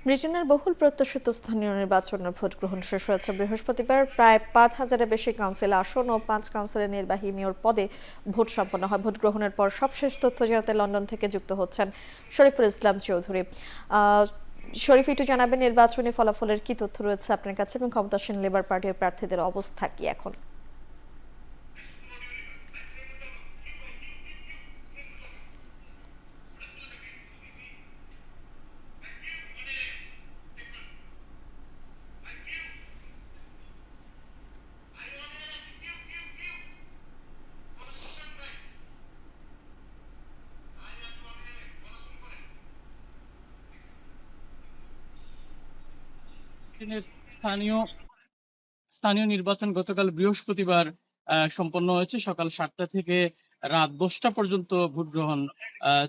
ব্রিটেনের বহুল প্রত্যাশিত স্থানীয় নির্বাচনের ভোট গ্রহণ শেষ হয়েছে বৃহস্পতিবার। প্রায় 5,000-এর বেশি কাউন্সিল আসন ও 5 কাউন্সিলের নির্বাহী মেয়র পদে ভোট সম্পন্ন হয়। ভোট গ্রহণের পর সবশেষ তথ্য জানাতে লন্ডন থেকে যুক্ত হচ্ছেন শরীফুল ইসলাম চৌধুরী। শরীফ, একটু জানাবেন নির্বাচনী ফলাফলের কি তথ্য রয়েছে আপনার কাছে এবং ক্ষমতাসীন লেবার পার্টির প্রার্থীদের অবস্থা কি এখন? ব্রিটেনের স্থানীয় স্থানীয় নির্বাচন গতকাল বৃহস্পতিবার সম্পন্ন হয়েছে। সকাল 7টা থেকে রাত 10টা পর্যন্ত ভোট গ্রহণ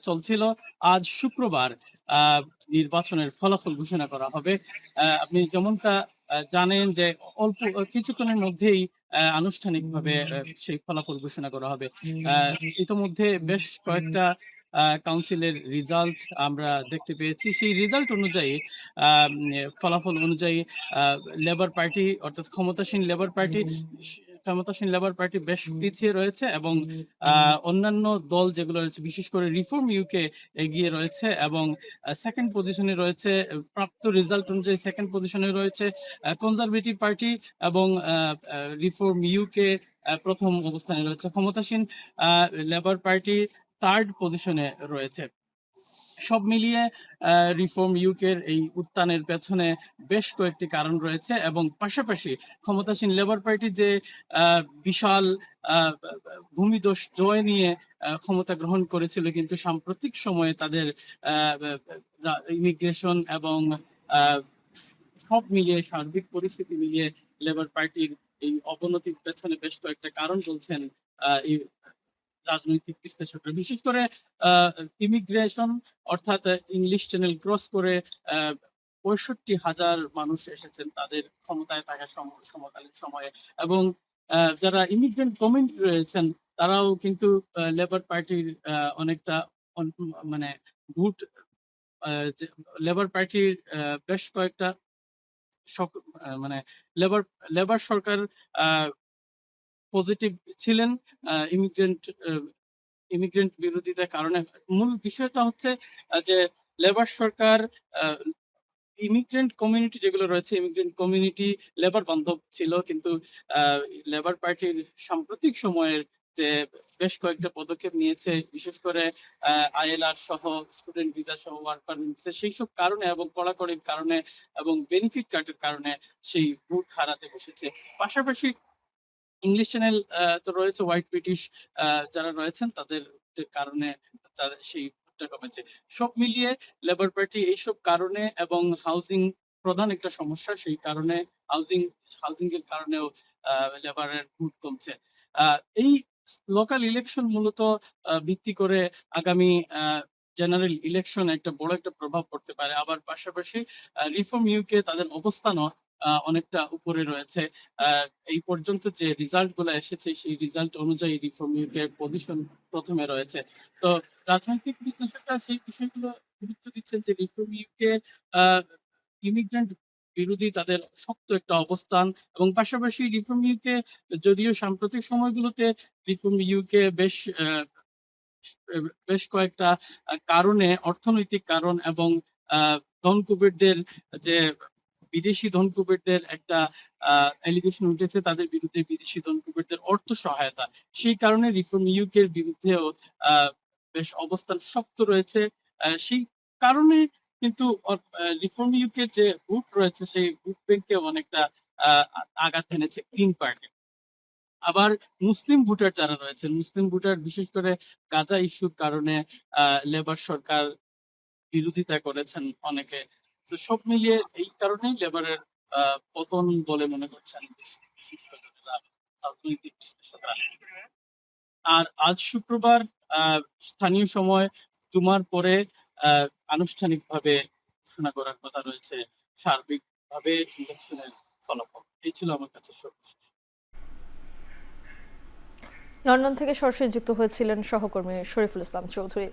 চলছিল। আজ শুক্রবার আহ, নির্বাচনের ফলাফল ঘোষণা করা হবে। আপনি যেমনটা জানেন যে অল্প কিছুক্ষণের মধ্যেই আনুষ্ঠানিকভাবে সেই ফলাফল ঘোষণা করা হবে। ইতোমধ্যে বেশ কয়েকটা কাউন্সিলের রেজাল্ট আমরা দেখতে পেয়েছি। সেই রেজাল্ট অনুযায়ী ফলাফল অনুযায়ী লেবার পার্টি অর্থাৎ ক্ষমতাসীন লেবার পার্টি বেশ পিছিয়ে রয়েছে এবং অন্যান্য দল যেগুলো রয়েছে বিশেষ করে রিফর্ম ইউকে এগিয়ে রয়েছে এবং সেকেন্ড পজিশনে রয়েছে। প্রাপ্ত রেজাল্ট অনুযায়ী সেকেন্ড পজিশনে রয়েছে কনজারভেটিভ পার্টি এবং রিফর্ম ইউকে প্রথম অবস্থানে রয়েছে। ক্ষমতাসীন লেবার পার্টি থার্ড পজিশনে রয়েছে। সব মিলিয়ে রিফর্ম ইউকের এই উত্থানের পেছনে বেশ কয়েকটি কারণ রয়েছে এবং পাশাপাশি ক্ষমতাসীন লেবার পার্টি যে বিশাল ভূমিদস্য জয় নিয়ে ক্ষমতা গ্রহণ করেছিল, কিন্তু সাম্প্রতিক সময়ে তাদের ইমিগ্রেশন এবং আহ, সব মিলিয়ে সার্বিক পরিস্থিতি মিলিয়ে লেবার পার্টির এই অবনতির পেছনে বেশ কয়েকটা কারণ বলছেন এই রাজনৈতিক বিশ্লেষকরা। বিশেষ করে ইমিগ্রেশন অর্থাৎ ইংলিশ চ্যানেল ক্রস করে 65,000 মানুষ এসেছেন তাদের ক্ষমতায় থাকা সমকালীন সময়ে এবং যারা ইমিগ্রেন্ট কমিউনিটি রয়েছেন তারাও কিন্তু লেবার পার্টির অনেকটা মানে ভোট লেবার পার্টির বেশ কয়েকটা মানে লেবার লেবার সরকার পজিটিভ ছিলেন ইমিগ্রেন্ট ইমিগ্রেন্ট বিরোধিতার কারণে। মূল বিষয়টা হচ্ছে যে লেবার সরকার ইমিগ্রেন্ট কমিউনিটি যেগুলো রয়েছে ইমিগ্রেন্ট কমিউনিটি লেবার বান্ধব ছিল, কিন্তু লেবার পার্টির সাম্প্রতিক সময়ের যে বেশ কয়েকটা পদক্ষেপ নিয়েছে, বিশেষ করে আইএলআর সহ স্টুডেন্ট ভিসা সহ ওয়ার্ক পারমিট ভিসা, সেই সব কারণে এবং কড়াকড়ির কারণে এবং বেনিফিট কার্ডের কারণে সেই ভোট হারাতে বসেছে। পাশাপাশি ইংলিশ চ্যানেল তো রয়েছে, হোয়াইট ব্রিটিশ যারা রয়েছেন তাদের কারণে তাদের সেই ভোটটা কমেছে। সব মিলিয়ে লেবার পার্টি এইসব কারণে এবং হাউজিং প্রধান একটা সমস্যা, সেই কারণে হাউজিং এর কারণেও লেবারের ভোট কমছে। এই লোকাল ইলেকশন মূলত ভিত্তি করে আগামী জেনারেল ইলেকশন একটা বড় একটা প্রভাব পড়তে পারে। আবার পাশাপাশি রিফর্ম ইউকে তাদের অবস্থানও অনেকটা উপরে রয়েছে। এই পর্যন্ত যে রিজাল্ট গুলো এসেছে সেই রিজাল্ট অনুযায়ী রিফর্ম ইউকের পজিশন প্রথমে রয়েছে। তো রাজনৈতিক বিশ্লেষকরা সেই বিষয়গুলো গুরুত্ব দিচ্ছেন যে রিফর্ম ইউকে ইমিগ্রেন্ট বিরোধী তাদের শক্ত একটা অবস্থান এবং পাশাপাশি রিফর্ম ইউকে যদিও সাম্প্রতিক সময়গুলোতে রিফর্ম ইউকে বেশ কয়েকটা কারণে অর্থনৈতিক কারণ এবং ধনকুবেরদের যে বিদেশি ধনকুবেরদের একটা অ্যালিগেশন উঠেছে তাদের বিরুদ্ধে, বিদেশি ধনকুবেরদের অর্থ সহায়তা, সেই কারণে রিফর্ম ইউকের বিরুদ্ধেও বেশ অবস্থান শক্ত রয়েছে। সেই কারণে কিন্তু রিফর্ম ইউকের যে ভোট রয়েছে সেই ভোট ব্যাংকে অনেকটা আঘাত এনেছে গ্রিন পার্টি। আবার মুসলিম ভোটার যারা রয়েছেন, মুসলিম ভোটার বিশেষ করে গাজা ইস্যুর কারণে লেবার সরকার বিরোধিতা করেছেন অনেকে। তো সব মিলিয়ে এই কারণেই লেবারের পতন বলে মনে করছেন বিশিষ্ট রাজনৈতিক বিশ্লেষকরা। আর আজ শুক্রবার স্থানীয় সময় জুমার পরে আনুষ্ঠানিকভাবে ঘোষণা করার কথা রয়েছে সার্বিকভাবে ইলেকশনের ফলাফল। এই ছিল আমার কাছে সর্বশেষ। লন্ডন থেকে সরাসরি যুক্ত হয়েছিলেন সহকর্মী শরীফুল ইসলাম চৌধুরী।